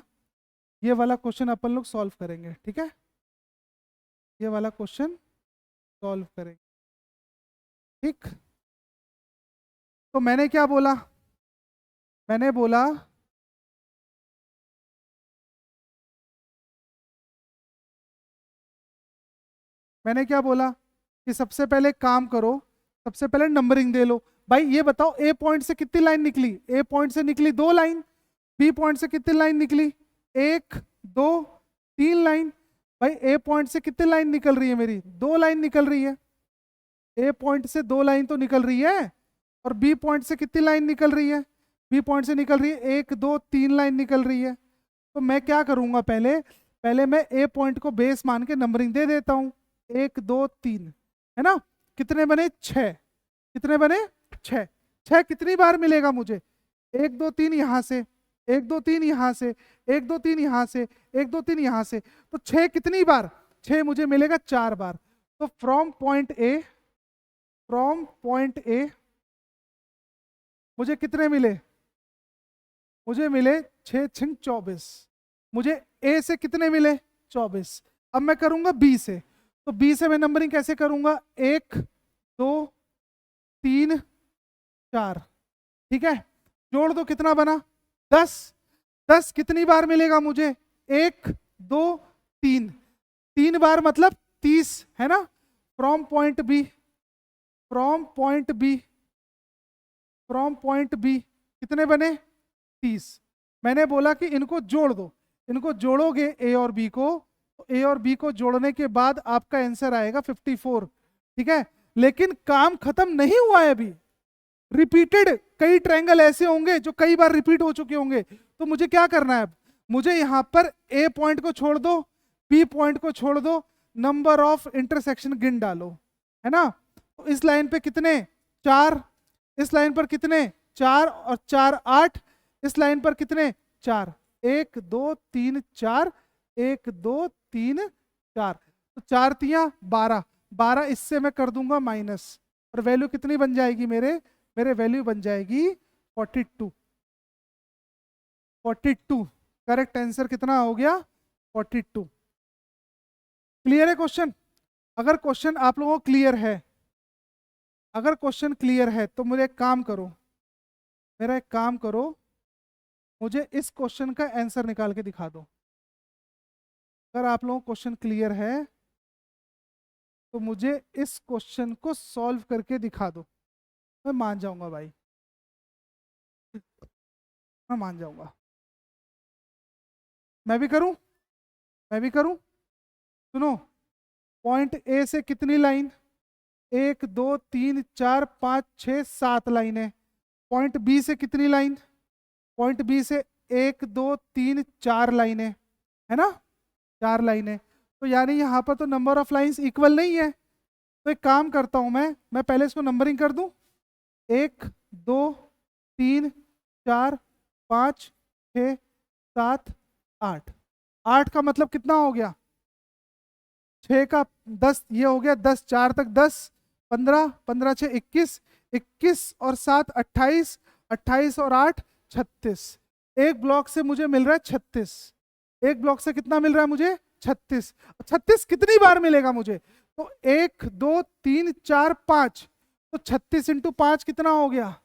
ये वाला क्वेश्चन अपन लोग सॉल्व करेंगे, ठीक है, ये वाला क्वेश्चन सॉल्व करेंगे, ठीक। तो मैंने क्या बोला, मैंने बोला मैंने क्या बोला कि सबसे पहले काम करो, सबसे पहले नंबरिंग दे लो। भाई ये बताओ, ए पॉइंट से कितनी लाइन निकली, ए पॉइंट से निकली 2 लाइन, बी पॉइंट से कितनी लाइन निकली, 1 2 3 लाइन। भाई ए पॉइंट से कितनी लाइन निकल रही है मेरी, 2 लाइन निकल रही है। ए पॉइंट से 2 लाइन तो निकल रही है, और बी पॉइंट से कितनी लाइन निकल रही है, बी पॉइंट से निकल रही है 1 2 3 लाइन निकल रही है। तो मैं क्या करूंगा, पहले पहले मैं ए पॉइंट को बेस मान के नंबरिंग दे देता हूं, 1 2 3, है ना। कितने बने, 6, कितने बने, 6। 6 कितनी बार मिलेगा मुझे, 1 2 3 यहाँ से, 1 2 3 यहाँ से, 1 2 3 यहाँ से, 1 2 3 यहाँ से, तो 6 कितनी बार, 6 मुझे मिलेगा 4 बार। तो from point A, from point A मुझे कितने मिले, मुझे मिले 6 6 24। मुझे ए से कितने मिले, 24। अब मैं करूंगा बी से, तो बी से मैं नंबरिंग कैसे करूंगा, 1 2 3 4, ठीक है। जोड़ दो कितना बना, 10। 10 कितनी बार मिलेगा मुझे, 1 2 3, 3 बार मतलब 30, है ना। From point B, from point B, from point B कितने बने, 30। मैंने बोला कि इनको जोड़ दो, इनको जोड़ोगे ए और बी को, तो ए और बी को जोड़ने के बाद आपका आंसर आएगा 54, ठीक है। लेकिन काम खत्म नहीं हुआ है अभी, रिपीटेड कई ट्रायंगल ऐसे होंगे जो कई बार रिपीट हो चुके होंगे। तो मुझे क्या करना है, अब मुझे यहां पर ए पॉइंट को छोड़ दो, बी पॉइंट को छोड़ दो, नंबर ऑफ इंटरसेक्शन गिन डालो, है ना। तो इस लाइन पे कितने, 4, इस लाइन पर कितने, 4 और 4 8, इस लाइन पर कितने, 4, 1 2 3 4, 1 2 3 4, तो 4 तियां 12, 12 इससे मैं कर दूंगा माइनस, और वैल्यू कितनी बन जाएगी मेरे मेरे वैल्यू बन जाएगी 42, 42। करेक्ट आंसर कितना हो गया, 42। क्लियर है क्वेश्चन। अगर क्वेश्चन आप लोगों को क्लियर है, अगर क्वेश्चन क्लियर है तो मुझे एक काम करो, मेरा एक काम करो, मुझे इस क्वेश्चन का आंसर निकाल के दिखा दो। अगर आप लोगों को क्वेश्चन क्लियर है तो मुझे इस क्वेश्चन को सॉल्व करके दिखा दो, मैं मान जाऊंगा भाई, मैं मान जाऊंगा। मैं भी करूं, मैं भी करूं, सुनो। पॉइंट ए से कितनी लाइन, 1 2 3 4 5 6 7 लाइन है। पॉइंट बी से कितनी लाइन, पॉइंट बी से 1 2 3 4 लाइन है ना। 4 लाइनें, तो यानी यहाँ पर तो नंबर ऑफ लाइंस इक्वल नहीं है। तो एक काम करता हूँ मैं पहले इसको नंबरिंग कर दूँ, 1 2 3 4 5 6 7 8। 8 का मतलब कितना हो गया, 6 का 10, ये हो गया 10, 4 तक 10, 15, 15 6 21, 21 और 7 28, 28 और 8 36। एक ब्लॉक से मुझे मिल रहा है 36। एक ब्लॉक से कितना मिल रहा है मुझे, 36। 36 कितनी बार मिलेगा मुझे, तो 1 2 3 4 5, तो 36 इंटू 5 कितना हो गया,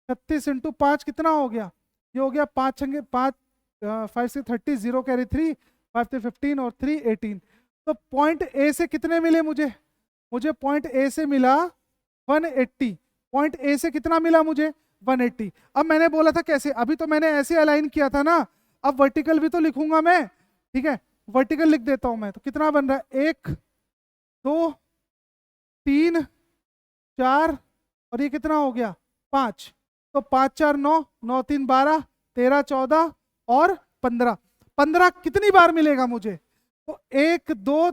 36 इंटू 5 कितना हो गया, ये हो गया 5 छंगे 5, 5 से 30, 0 कैरी 3, 5 से 15 और 3 18। तो पॉइंट ए से कितने मिले मुझे, मुझे पॉइंट ए से मिला 180। पॉइंट ए से कितना मिला मुझे, 180। अब मैंने बोला था कैसे, अभी तो मैंने ऐसे अलाइन किया था ना, अब वर्टिकल भी तो लिखूंगा मैं, ठीक है, वर्टिकल लिख देता हूं मैं। तो कितना बन रहा है, 1 2 3 4 और ये कितना हो गया 5। तो 5 4 9, 9 3 12, 13 14 और 15। 15 कितनी बार मिलेगा मुझे, तो 1 2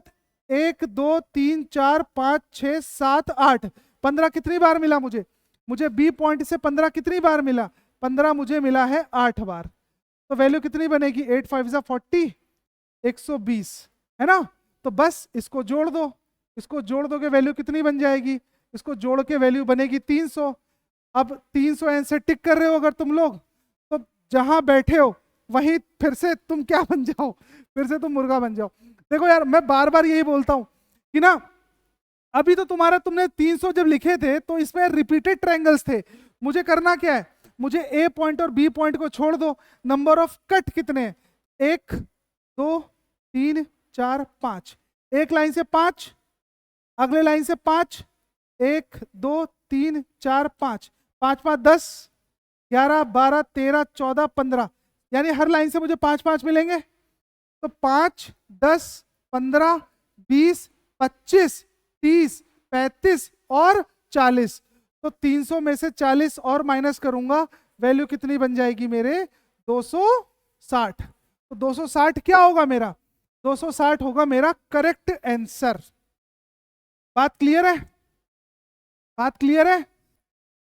3 4 5 6 7 8, 15 कितनी बार मिला मुझे, मुझे बी पॉइंट से 15 कितनी बार मिला, 15 मुझे मिला है 8 बार। तो वैल्यू कितनी बनेगी, 8 5 जा 40, 120 है ना। तो बस इसको जोड़ दो, इसको जोड़ दोगे वैल्यू कितनी बन जाएगी, इसको जोड़ के वैल्यू बनेगी 300। अब 300 आंसर टिक कर रहे हो अगर तुम लोग, तो जहां बैठे हो वहीं फिर से तुम क्या बन जाओ, फिर से तुम मुर्गा बन जाओ। देखो यार मैं बार बार यही बोलता हूं कि ना, अभी तो तुमने 300 जब लिखे थे तो इसमें रिपीटेड ट्रायंगल्स थे। मुझे करना क्या है, मुझे ए पॉइंट और बी पॉइंट को छोड़ दो। नंबर ऑफ कट कितने, 1 2 3 4 5, एक लाइन से 5, अगले लाइन से 5, 1 2 3 4 5, 5 5 10, 11 12 13 14 15, यानी हर लाइन से मुझे 5 5 मिलेंगे। तो 5 10 15 20 25 30 35 और 40। तो 300 में से 40 और माइनस करूंगा, वैल्यू कितनी बन जाएगी मेरे, 260। तो 260 क्या होगा मेरा, 260 होगा मेरा करेक्ट आंसर। बात क्लियर है, बात क्लियर है।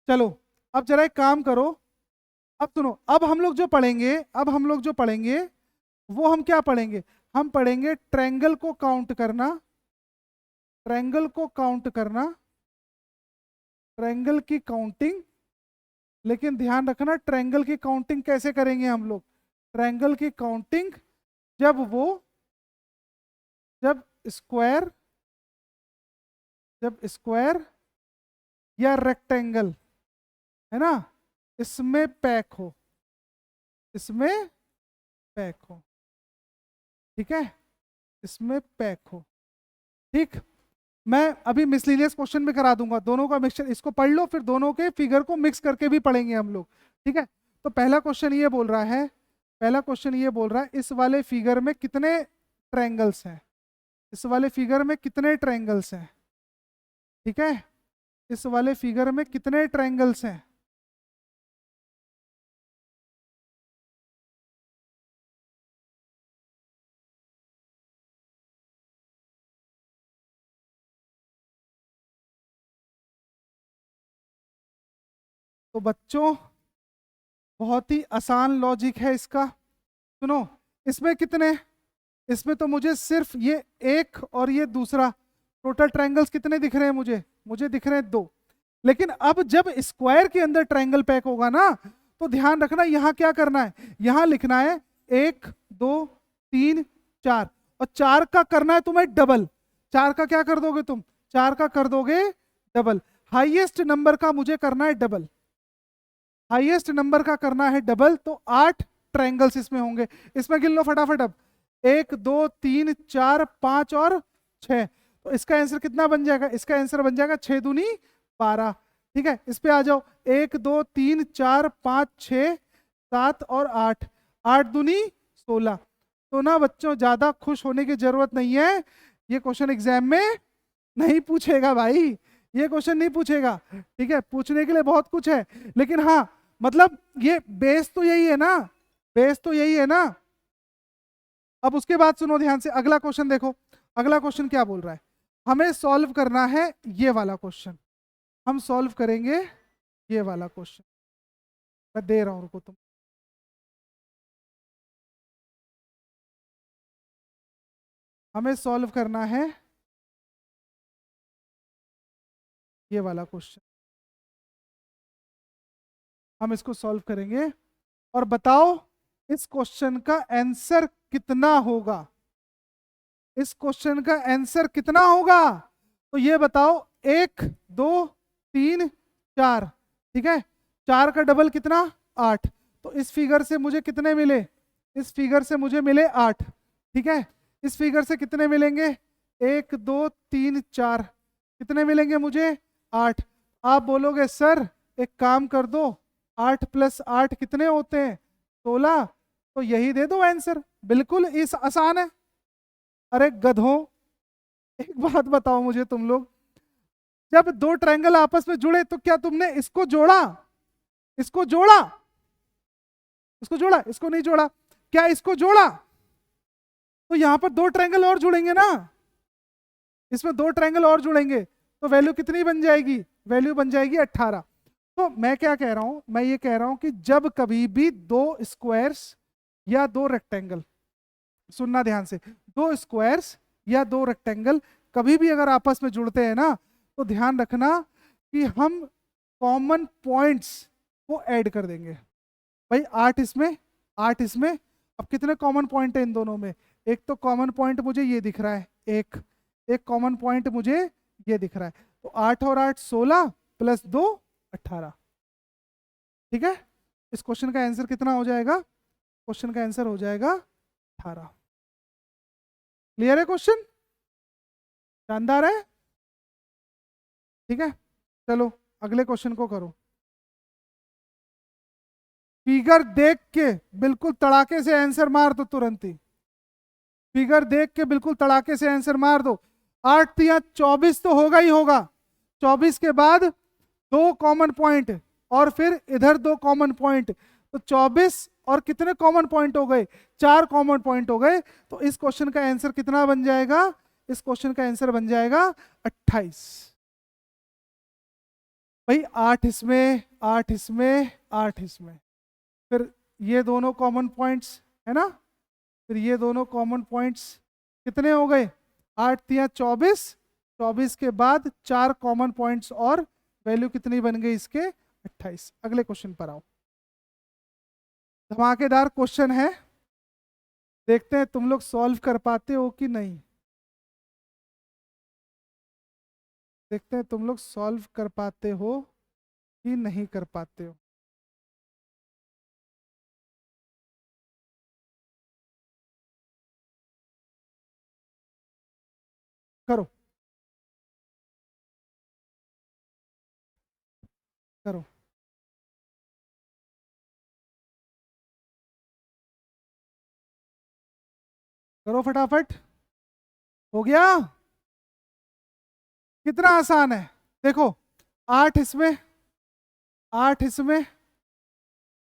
चलो अब जरा एक काम करो, अब सुनो, अब हम लोग जो पढ़ेंगे, अब हम लोग जो पढ़ेंगे वो हम क्या पढ़ेंगे, हम पढ़ेंगे ट्रायंगल को काउंट करना, ट्रायंगल को काउंट करना, ट्रायंगल की काउंटिंग। लेकिन ध्यान रखना ट्रायंगल की काउंटिंग कैसे करेंगे हम लोग, ट्रायंगल की काउंटिंग जब स्क्वायर, जब स्क्वायर या रेक्टेंगल है ना, इसमें पैक हो, इसमें पैक हो, ठीक है, इसमें पैक हो। ठीक, मैं अभी मिसलिनियस क्वेश्चन में करा दूंगा, दोनों का मिक्सचर, इसको पढ़ लो फिर दोनों के फिगर को मिक्स करके भी पढ़ेंगे हम लोग, ठीक है। तो पहला क्वेश्चन ये बोल रहा है, पहला क्वेश्चन ये बोल रहा है इस वाले फिगर में कितने ट्रायंगल्स हैं, इस वाले फिगर में कितने ट्रायंगल्स हैं, ठीक है, इस वाले फिगर में कितने ट्रायंगल्स हैं। तो बच्चों बहुत ही आसान लॉजिक है इसका, सुनो, इसमें कितने, इसमें तो मुझे सिर्फ ये एक और ये दूसरा, टोटल ट्रायंगल्स कितने दिख रहे हैं मुझे, मुझे दिख रहे हैं 2। लेकिन अब जब स्क्वायर के अंदर ट्रायंगल पैक होगा ना, तो ध्यान रखना यहाँ क्या करना है, यहाँ लिखना है 1 2 3 4, और 4 का करना है तुम्हें डबल। 4 का क्या कर दोगे तुम, 4 का कर दोगे डबल। हाईएस्ट नंबर का मुझे करना है डबल, हाईएस्ट नंबर का करना है डबल। तो 8 ट्रायंगल्स इसमें होंगे, इसमें गिन लो फटाफट। अब 1 2 3 4 5 और 6, तो इसका आंसर कितना बन जाएगा, इसका आंसर बन जाएगा 6 दूनी 12, ठीक है। इस पे आ जाओ, 1 2 3 4 5 6 7 और 8, 8 दूनी 16। तो ना बच्चों ज्यादा खुश होने की जरूरत नहीं है, ये क्वेश्चन एग्जाम में नहीं पूछेगा भाई, ये क्वेश्चन नहीं पूछेगा, ठीक है। पूछने के लिए बहुत कुछ है, लेकिन हाँ मतलब ये बेस तो यही है ना, बेस तो यही है ना। अब उसके बाद सुनो ध्यान से, अगला क्वेश्चन देखो। अगला क्वेश्चन क्या बोल रहा है, हमें सॉल्व करना है ये वाला क्वेश्चन। हम सॉल्व करेंगे ये वाला क्वेश्चन, मैं दे रहा हूं, रुको तुम। हमें सॉल्व करना है ये वाला क्वेश्चन, हम इसको सॉल्व करेंगे और बताओ इस क्वेश्चन का आंसर कितना होगा। इस क्वेश्चन का आंसर कितना होगा, तो ये बताओ। 1 2 3 4, ठीक है, 4 का डबल कितना, 8। तो इस फिगर से मुझे कितने मिले, इस फिगर से मुझे मिले 8, ठीक है। इस फिगर से कितने मिलेंगे, 1 2 3 4, कितने मिलेंगे मुझे, 8। आप बोलोगे सर एक काम कर दो, 8 + 8 कितने होते हैं, 16। तो यही दे दो आंसर, बिल्कुल इस आसान है। अरे गधों, एक बात बताओ मुझे तुम लोग, जब दो ट्रायंगल आपस में जुड़े तो क्या तुमने इसको जोड़ा, इसको जोड़ा, इसको जोड़ा, इसको नहीं जोड़ा, क्या इसको जोड़ा। तो यहां पर दो ट्रायंगल और जुड़ेंगे ना, इसमें दो ट्रायंगल और जुड़ेंगे, तो वैल्यू कितनी बन जाएगी, वैल्यू बन जाएगी 18। तो मैं क्या कह रहा हूं, मैं ये कह रहा हूं कि जब कभी भी दो स्क्वायर्स या दो रेक्टेंगल, सुनना ध्यान से, दो स्क्वायर्स या दो रेक्टेंगल कभी भी अगर आपस में जुड़ते हैं ना, तो ध्यान रखना कि हम कॉमन पॉइंट्स को ऐड कर देंगे। भाई 8 इसमें, 8 इसमें, अब कितने कॉमन पॉइंट है इन दोनों में, एक तो कॉमन पॉइंट मुझे ये दिख रहा है, एक कॉमन पॉइंट मुझे ये दिख रहा है। तो 8 और 8 16 + 2 18, ठीक है। इस क्वेश्चन का आंसर कितना हो जाएगा, क्वेश्चन का आंसर हो जाएगा 18। क्लियर है क्वेश्चन, शानदार है, ठीक है। चलो अगले क्वेश्चन को करो। फिगर देख के बिल्कुल तड़ाके से आंसर मार दो तुरंत ही, फिगर देख के बिल्कुल तड़ाके से आंसर मार दो। 8 या 24 तो होगा ही होगा, 24 के बाद दो कॉमन पॉइंट और फिर इधर दो कॉमन पॉइंट, तो 24 और कितने कॉमन पॉइंट हो गए, 4 कॉमन पॉइंट हो गए। तो इस क्वेश्चन का आंसर कितना बन जाएगा, इस क्वेश्चन का आंसर बन जाएगा 28। भाई 8 इसमें, 8 इसमें, 8 इसमें, फिर ये दोनों कॉमन पॉइंट्स है ना, फिर ये दोनों कॉमन पॉइंट्स कितने हो गए, 8 या 24, 24 के बाद 4 कॉमन पॉइंट्स और वैल्यू कितनी बन गई इसके, 28। अगले क्वेश्चन पर आओ, धमाकेदार क्वेश्चन है, देखते हैं तुम लोग सॉल्व कर पाते हो कि नहीं, देखते हैं तुम लोग सॉल्व कर पाते हो कि नहीं कर पाते हो। करो करो, करो फटाफट, हो गया, कितना आसान है। देखो 8 इसमें, 8 इसमें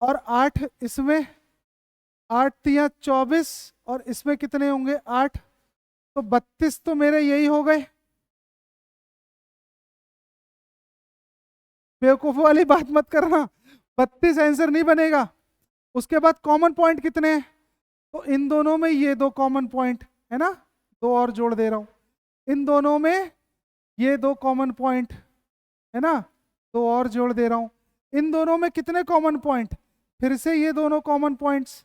और 8 इसमें, 8 या 24 और इसमें कितने होंगे 8, तो 32 तो मेरे यही हो गए। बेवकूफ वाली बात मत करना, 32 आंसर नहीं बनेगा। उसके बाद कॉमन पॉइंट कितने हैं, तो इन दोनों में ये दो कॉमन पॉइंट है ना, दो और जोड़ दे रहा हूं, इन दोनों में ये दो कॉमन पॉइंट है ना, दो और जोड़ दे रहा हूं, इन दोनों में कितने कॉमन पॉइंट, फिर से ये दोनों कॉमन पॉइंट्स,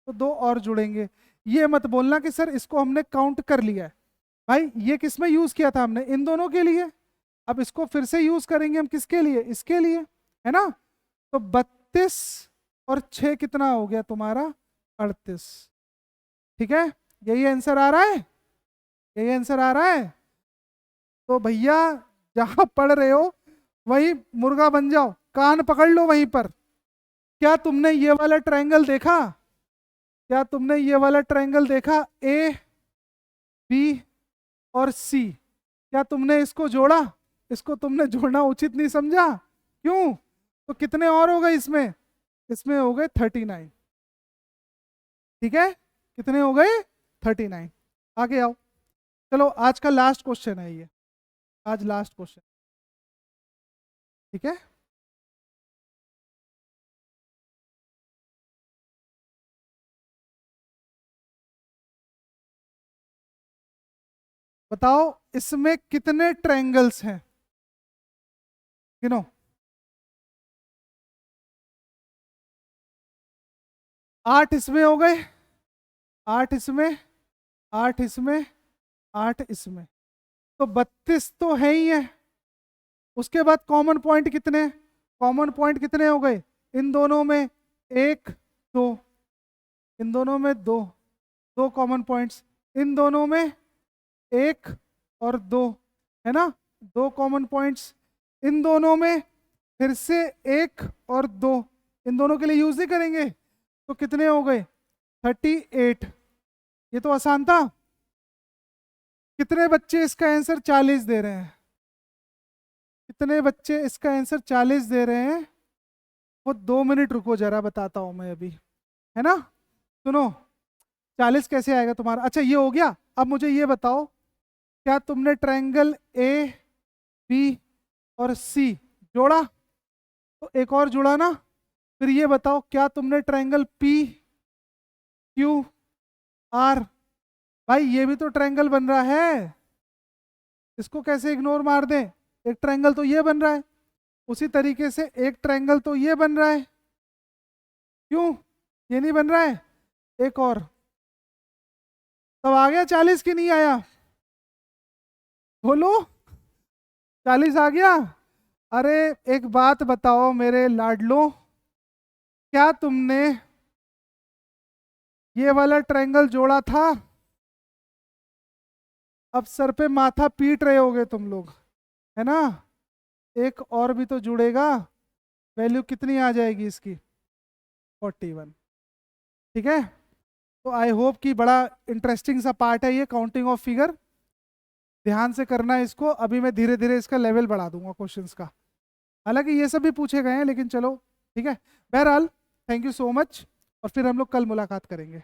तो दो और जुड़ेंगे। ये मत बोलना कि सर इसको हमने काउंट कर लिया है, भाई ये किस में यूज किया था हमने, इन दोनों के लिए, अब इसको फिर से यूज करेंगे हम किसके लिए, इसके लिए, है ना। तो 32 और 6 कितना हो गया तुम्हारा, 38, ठीक है। यही आंसर आ रहा है, यही आंसर आ रहा है। तो भैया जहां पढ़ रहे हो वही मुर्गा बन जाओ, कान पकड़ लो वहीं पर। क्या तुमने ये वाला ट्रायंगल देखा, क्या तुमने ये वाला ट्रायंगल देखा, ए बी और सी, क्या तुमने इसको जोड़ा, इसको तुमने जोड़ना उचित नहीं समझा, क्यों, तो कितने और हो गए इसमें, इसमें हो गए 39, ठीक है, कितने हो गए 39। आगे आओ, चलो आज का लास्ट क्वेश्चन है ये, आज लास्ट क्वेश्चन, ठीक है। बताओ इसमें कितने ट्रायंगल्स हैं, गिनो। 8 इसमें हो गए, 8 इसमें, 8 इसमें, 8 इसमें, तो 32 तो है ही है। उसके बाद कॉमन पॉइंट कितने, कॉमन पॉइंट कितने हो गए, इन दोनों में 1 2, इन दोनों में 2, 2 कॉमन पॉइंट्स, इन दोनों में 1 और 2, है ना, 2 कॉमन पॉइंट्स, इन दोनों में फिर से 1 और 2, इन दोनों के लिए यूज नहीं करेंगे, तो कितने हो गए 38। ये तो आसान था। कितने बच्चे इसका आंसर 40 दे रहे हैं, कितने बच्चे इसका आंसर 40 दे रहे हैं, वो 2 मिनट रुको जरा, बताता हूं मैं अभी, है ना। सुनो 40 कैसे आएगा तुम्हारा, अच्छा ये हो गया। अब मुझे ये बताओ, क्या तुमने ट्रायंगल ए बी और सी जोड़ा, तो एक और जुड़ा ना। फिर ये बताओ क्या तुमने ट्रायंगल पी क्यू आर, भाई ये भी तो ट्रायंगल बन रहा है, इसको कैसे इग्नोर मार दें। एक ट्रायंगल तो ये बन रहा है, उसी तरीके से एक ट्रायंगल तो ये बन रहा है, क्यों ये नहीं बन रहा है, एक और। तब आ गया 40 की नहीं आया, बोलो 40 आ गया। अरे एक बात बताओ मेरे लाडलो, क्या तुमने ये वाला ट्रायंगल जोड़ा था, अब सर पे माथा पीट रहे होगे तुम लोग, है ना। एक और भी तो जुड़ेगा, वैल्यू कितनी आ जाएगी इसकी 41, ठीक है। तो आई होप कि बड़ा इंटरेस्टिंग सा पार्ट है ये काउंटिंग ऑफ फिगर, ध्यान से करना है इसको। अभी मैं धीरे धीरे इसका लेवल बढ़ा दूंगा क्वेश्चंस का, हालांकि ये सब भी पूछे गए हैं लेकिन चलो ठीक है। बहरहाल थैंक यू सो मच, और फिर हम लोग कल मुलाकात करेंगे।